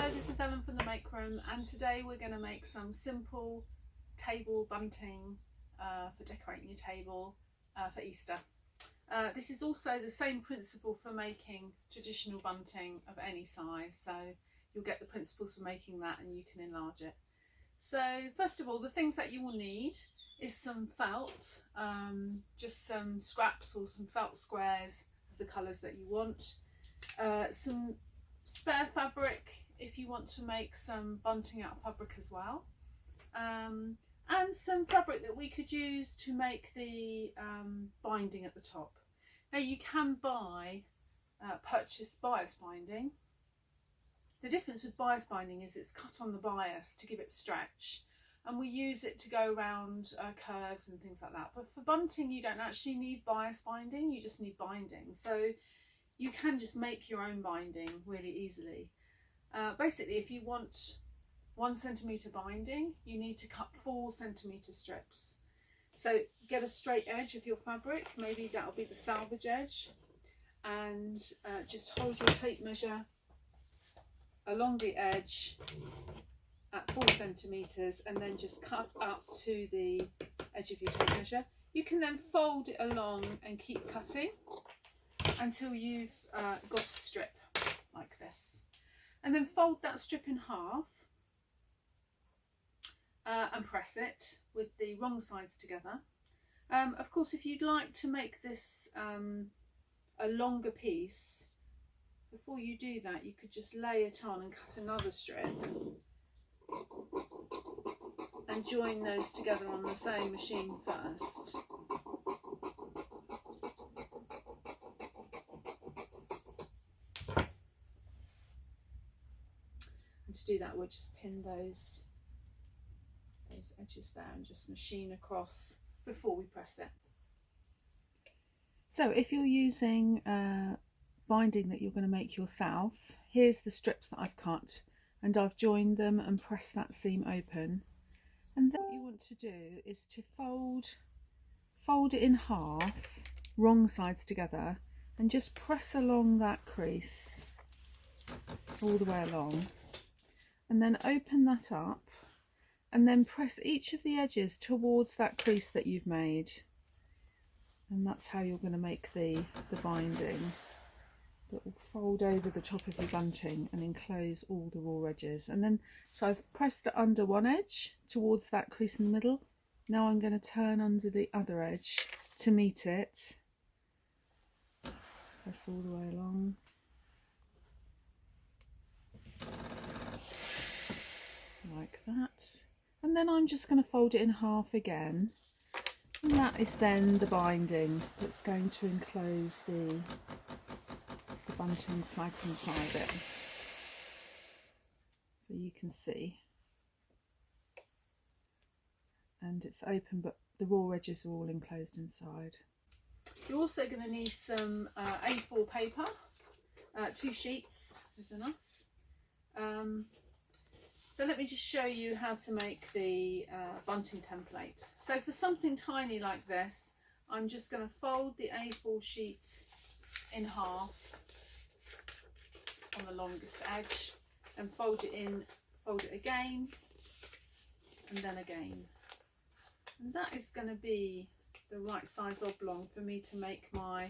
Hello, this is Ellen from the Make Room, and today we're going to make some simple table bunting for decorating your table for Easter. This is also the same principle for making traditional bunting of any size, so you'll get the principles for making that and you can enlarge it. So first of all, the things that you will need is some felt, just some scraps or some felt squares of the colours that you want, some spare fabric if you want to make some bunting out of fabric as well, and some fabric that we could use to make the binding at the top. Now you can purchase bias binding. The difference with bias binding is it's cut on the bias to give it stretch, and we use it to go around curves and things like that. But for bunting you don't actually need bias binding, you just need binding. So you can just make your own binding really easily. Basically, if you want 1 centimetre binding, you need to cut 4 centimetre strips. So get a straight edge of your fabric, maybe that'll be the salvage edge, and just hold your tape measure along the edge at 4 centimetres and then just cut up to the edge of your tape measure. You can then fold it along and keep cutting until you've got a strip like this, and then fold that strip in half and press it with the wrong sides together. Of course, if you'd like to make this a longer piece, before you do that you could just lay it on and cut another strip and join those together on the same machine first. And to do that, we'll just pin those edges there and just machine across before we press it. So if you're using binding that you're going to make yourself, here's the strips that I've cut, and I've joined them and pressed that seam open. And then what you want to do is to fold it in half, wrong sides together, and just press along that crease all the way along. And then open that up and then press each of the edges towards that crease that you've made. And that's how you're going to make the binding that will fold over the top of your bunting and enclose all the raw edges. And then, so I've pressed it under one edge towards that crease in the middle. Now I'm going to turn under the other edge to meet it. Press all the way along. Like that, and then I'm just going to fold it in half again, and that is then the binding that's going to enclose the bunting flags inside it, so you can see, and it's open but the raw edges are all enclosed inside. You're also going to need some A4 paper, 2 sheets is enough. So let me just show you how to make the bunting template. So for something tiny like this, I'm just going to fold the A4 sheet in half on the longest edge and fold it in, fold it again, and then again. And that is going to be the right size oblong for me to make my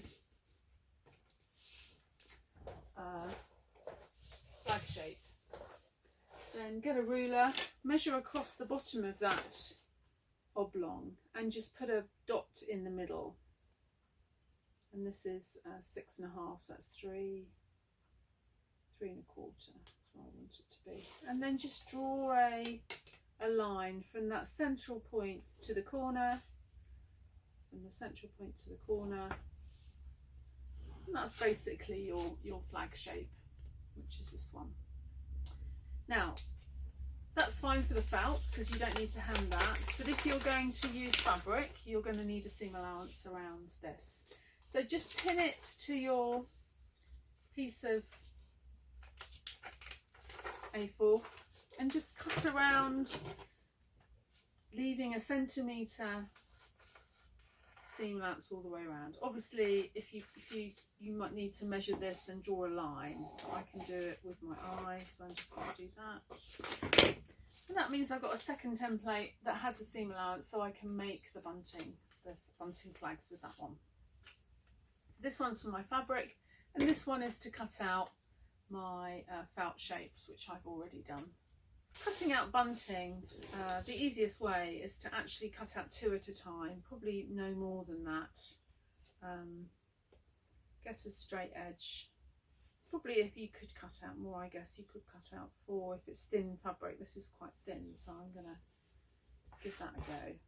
flag shape. Then get a ruler, measure across the bottom of that oblong and just put a dot in the middle. And this is 6.5, so that's 3 3.25. That's what I want it to be. And then just draw a line from that central point to the corner, from the central point to the corner. And that's basically your flag shape, which is this one. Now, that's fine for the felt because you don't need to hem that, but if you're going to use fabric, you're going to need a seam allowance around this. So just pin it to your piece of A4 and just cut around, leaving a centimetre seam allowance all the way around. Obviously, if you might need to measure this and draw a line. I can do it with my eye, so I'm just going to do that. And that means I've got a second template that has a seam allowance, so I can make the bunting flags with that one. So this one's for my fabric, and this one is to cut out my felt shapes, which I've already done. Cutting out bunting, the easiest way is to actually cut out 2 at a time, probably no more than that. Get a straight edge. Probably if you could cut out more, I guess you could cut out 4 if it's thin fabric. This is quite thin, so I'm going to give that a go.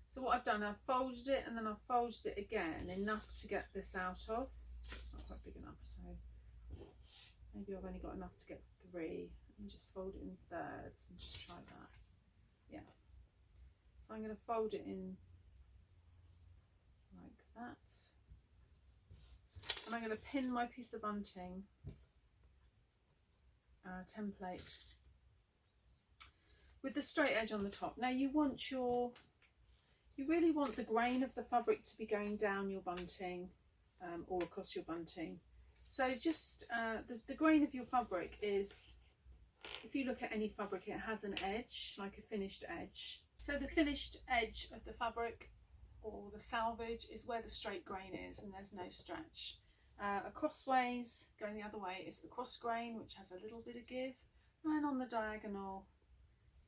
So what I've done, I've folded it and then I've folded it again, enough to get this out of. It's not quite big enough, so maybe I've only got enough to get 3. And just fold it in thirds and just try that. Yeah. So I'm going to fold it in like that. And I'm going to pin my piece of bunting template with the straight edge on the top. Now you really want the grain of the fabric to be going down your bunting or across your bunting. So just the grain of your fabric is, if you look at any fabric, it has an edge, like a finished edge. So the finished edge of the fabric, or the salvage, is where the straight grain is, and there's no stretch. Crossways, going the other way, is the cross grain, which has a little bit of give, and on the diagonal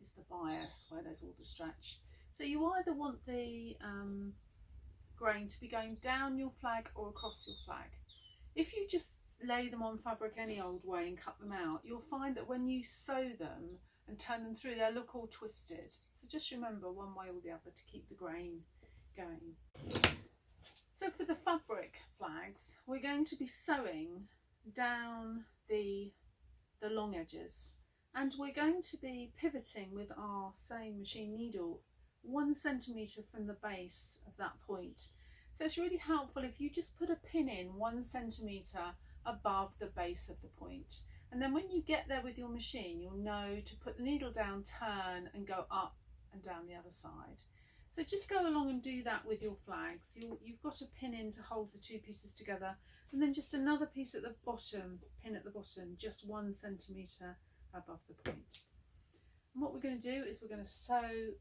is the bias, where there's all the stretch. So you either want the grain to be going down your flag or across your flag. If you just lay them on fabric any old way and cut them out, you'll find that when you sew them and turn them through, they'll look all twisted. So just remember one way or the other to keep the grain going. So for the fabric flags, we're going to be sewing down the long edges, and we're going to be pivoting with our sewing machine needle 1 centimetre from the base of that point. So it's really helpful if you just put a pin in 1 centimetre above the base of the point, and then when you get there with your machine, you'll know to put the needle down, turn and go up and down the other side. So just go along and do that with your flags. You've got a pin in to hold the 2 pieces together, and then just another piece at the bottom, pin at the bottom, just 1 centimetre above the point. And what we're going to do is we're going to sew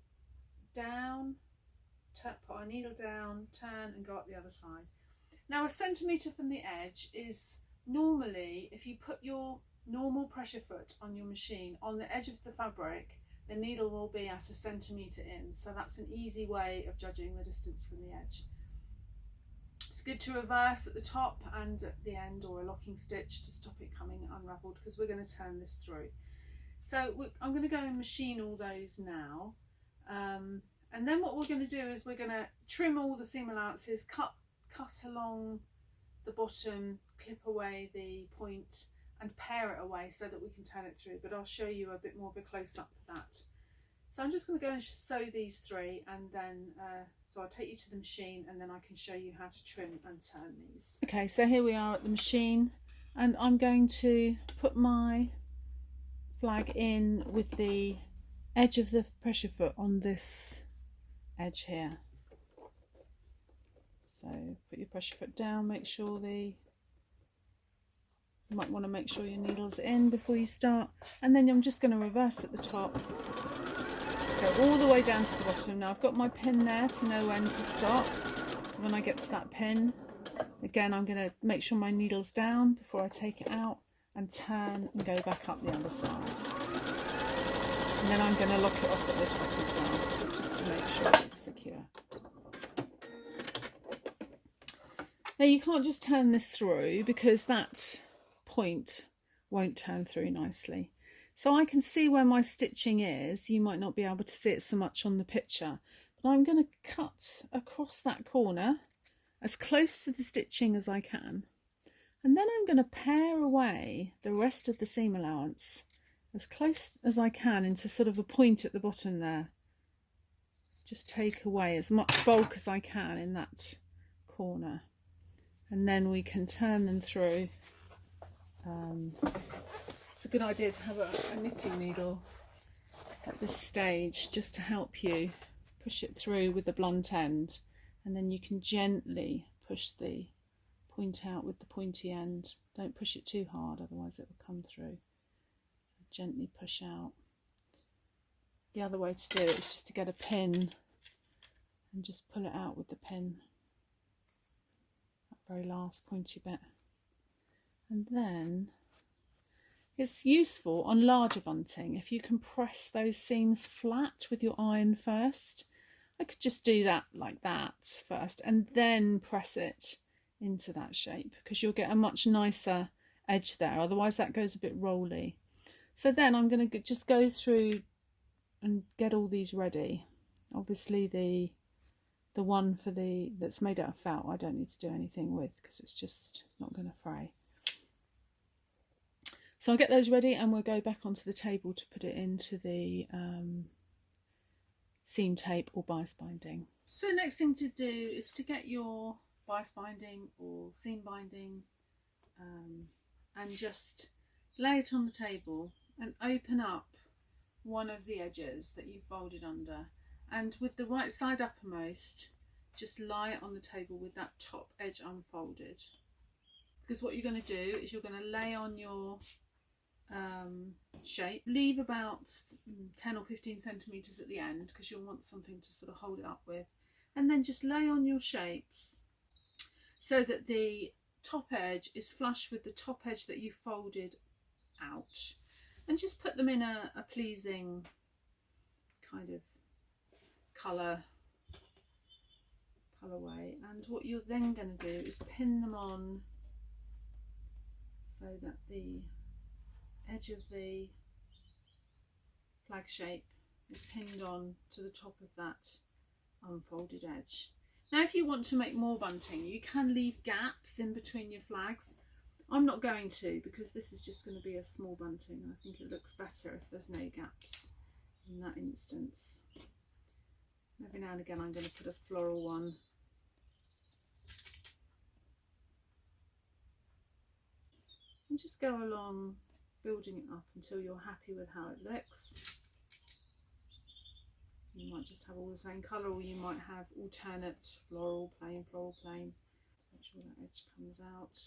down, put our needle down, turn and go up the other side. Now 1 centimetre from the edge is normally, if you put your normal pressure foot on your machine on the edge of the fabric, the needle will be at 1 centimetre in. So that's an easy way of judging the distance from the edge. It's good to reverse at the top and at the end, or a locking stitch to stop it coming unravelled, because we're going to turn this through. So I'm going to go and machine all those now. And then what we're going to do is we're going to trim all the seam allowances, cut along the bottom, clip away the point and pare it away so that we can turn it through, but I'll show you a bit more of a close-up for that. So I'm just going to go and sew these 3, and then so I'll take you to the machine and then I can show you how to trim and turn these. Okay, so here we are at the machine, and I'm going to put my flag in with the edge of the pressure foot on this edge here. So put your pressure foot down, make sure you might want to make sure your needle's in before you start, and then I'm just going to reverse at the top, go all the way down to the bottom. Now I've got my pin there to know when to stop. So when I get to that pin, again I'm going to make sure my needle's down before I take it out, and turn and go back up the other side. And then I'm going to lock it off at the top as well, just to make sure it's secure. Now you can't just turn this through, because that point won't turn through nicely. So I can see where my stitching is. You might not be able to see it so much on the picture, but I'm going to cut across that corner as close to the stitching as I can. And then I'm going to pare away the rest of the seam allowance as close as I can into sort of a point at the bottom there. Just take away as much bulk as I can in that corner. And then we can turn them through. It's a good idea to have a knitting needle at this stage, just to help you push it through with the blunt end, and then you can gently push the point out with the pointy end. Don't push it too hard, otherwise it will come through. Gently push out. The other way to do it is just to get a pin and just pull it out with the pin, that very last pointy bit. And then it's useful on larger bunting if you can press those seams flat with your iron first. I could just do that like that first and then press it into that shape, because you'll get a much nicer edge there, otherwise that goes a bit rolly. So then I'm going to just go through and get all these ready. Obviously the one for that's made out of felt I don't need to do anything with, because it's not going to fray. So I'll get those ready and we'll go back onto the table to put it into the seam tape or bias binding. So the next thing to do is to get your bias binding or seam binding and just lay it on the table and open up one of the edges that you folded under, and with the right side uppermost just lie it on the table with that top edge unfolded, because what you're going to do is you're going to lay on your shape, leave about 10 or 15 centimeters at the end because you'll want something to sort of hold it up with, and then just lay on your shapes so that the top edge is flush with the top edge that you folded out, and just put them in a pleasing kind of colourway. And what you're then going to do is pin them on so that the edge of the flag shape is pinned on to the top of that unfolded edge. Now if you want to make more bunting, you can leave gaps in between your flags. I'm not going to, because this is just going to be a small bunting. I think it looks better if there's no gaps in that instance. Every now and again I'm going to put a floral one. And just go along building it up until you're happy with how it looks. You might just have all the same colour, or you might have alternate floral plain, Make sure that edge comes out.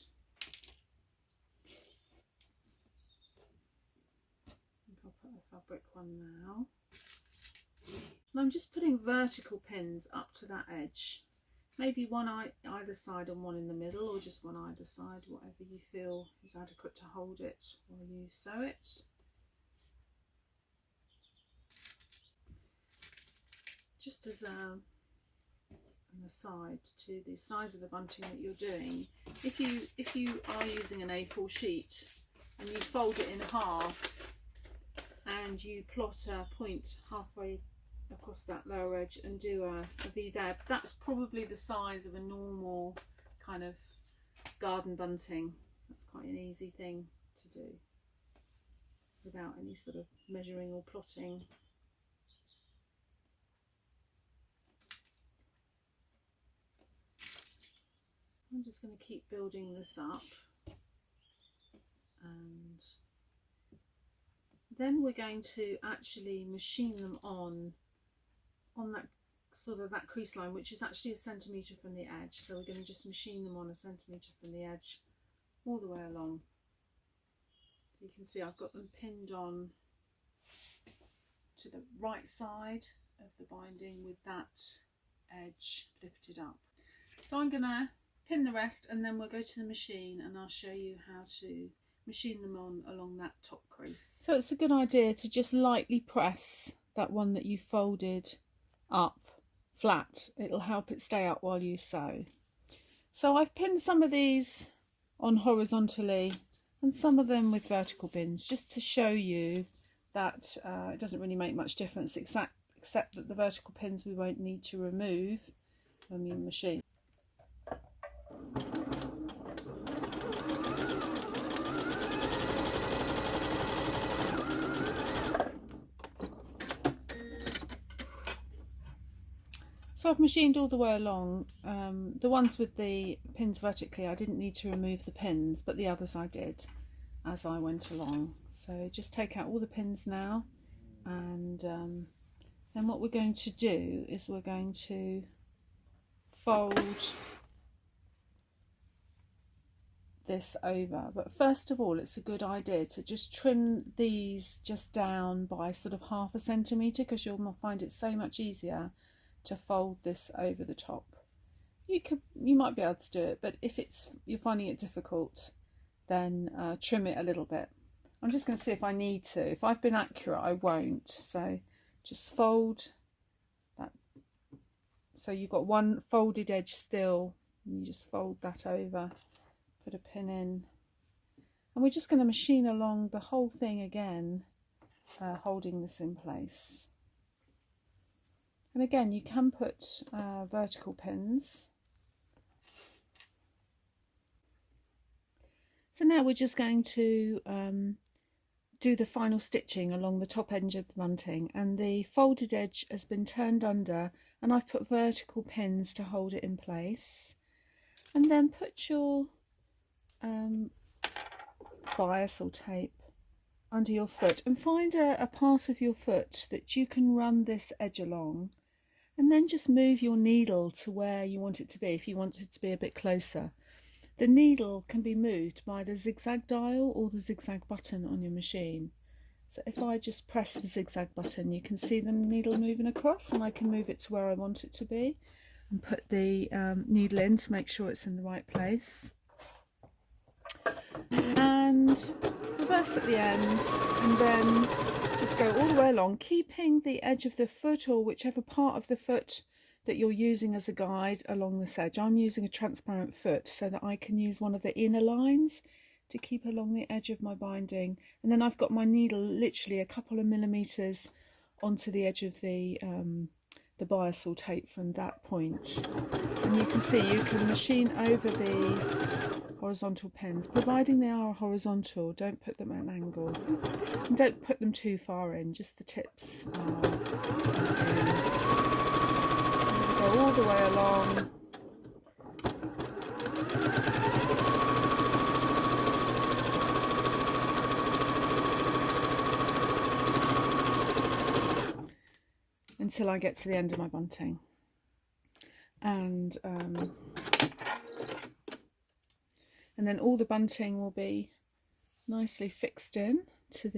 I think I'll put a fabric one now. And I'm just putting vertical pins up to that edge. Maybe one either side and one in the middle, or just one either side, whatever you feel is adequate to hold it while you sew it. Just as an aside to the size of the bunting that you're doing, if you are using an A4 sheet and you fold it in half and you plot a point halfway across that lower edge and do a V there, that's probably the size of a normal kind of garden bunting. So that's quite an easy thing to do without any sort of measuring or plotting. I'm just going to keep building this up, and then we're going to actually machine them on that sort of that crease line, which is actually 1 centimetre from the edge. So we're going to just machine them on 1 centimetre from the edge all the way along. You can see I've got them pinned on to the right side of the binding with that edge lifted up. So I'm going to pin the rest and then we'll go to the machine and I'll show you how to machine them on along that top crease. So it's a good idea to just lightly press that one that you folded up flat. It'll help it stay up while you sew. So I've pinned some of these on horizontally and some of them with vertical pins, just to show you that it doesn't really make much difference, except that the vertical pins we won't need to remove when we machine. So I've machined all the way along. The ones with the pins vertically, I didn't need to remove the pins, but the others I did as I went along. So just take out all the pins now, and then what we're going to do is we're going to fold this over, but first of all it's a good idea to just trim these just down by sort of 1/2 centimetre, because you'll find it so much easier to fold this over the top. You might be able to do it, but if you're finding it difficult, then trim it a little bit. I'm just going to see if I need to. If I've been accurate, I won't. So just fold that. So you've got one folded edge still, and you just fold that over, put a pin in, and we're just going to machine along the whole thing again, holding this in place. And again, you can put vertical pins. So now we're just going to do the final stitching along the top edge of the bunting, and the folded edge has been turned under, and I've put vertical pins to hold it in place. And then put your bias or tape under your foot, and find a part of your foot that you can run this edge along, and then just move your needle to where you want it to be. If you want it to be a bit closer, the needle can be moved by the zigzag dial or the zigzag button on your machine. So if I just press the zigzag button, you can see the needle moving across, and I can move it to where I want it to be and put the needle in to make sure it's in the right place. And reverse at the end, and then just go all the way along, keeping the edge of the foot or whichever part of the foot that you're using as a guide along this edge. I'm using a transparent foot so that I can use one of the inner lines to keep along the edge of my binding, and then I've got my needle literally a couple of millimeters onto the edge of the bias or tape from that point. And you can see you can machine over the horizontal pins, providing they are horizontal. Don't put them at an angle, and don't put them too far in, just the tips go all the way along. Until I get to the end of my bunting. And then all the bunting will be nicely fixed in to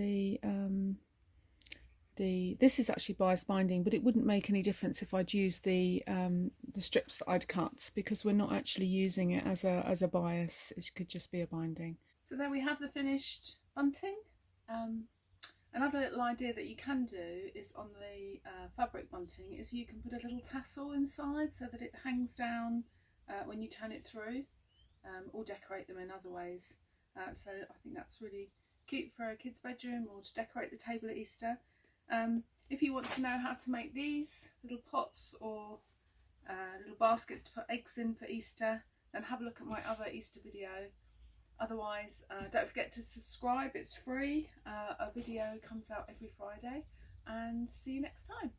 this is actually bias binding, but it wouldn't make any difference if I'd used the strips that I'd cut, because we're not actually using it as a bias. It could just be a binding. So there we have the finished bunting. Another little idea that you can do is on the fabric bunting is you can put a little tassel inside so that it hangs down when you turn it through, or decorate them in other ways. So I think that's really cute for a kid's bedroom or to decorate the table at Easter. If you want to know how to make these little pots or little baskets to put eggs in for Easter, then have a look at my other Easter video. Otherwise, don't forget to subscribe, it's free. A video comes out every Friday, and see you next time.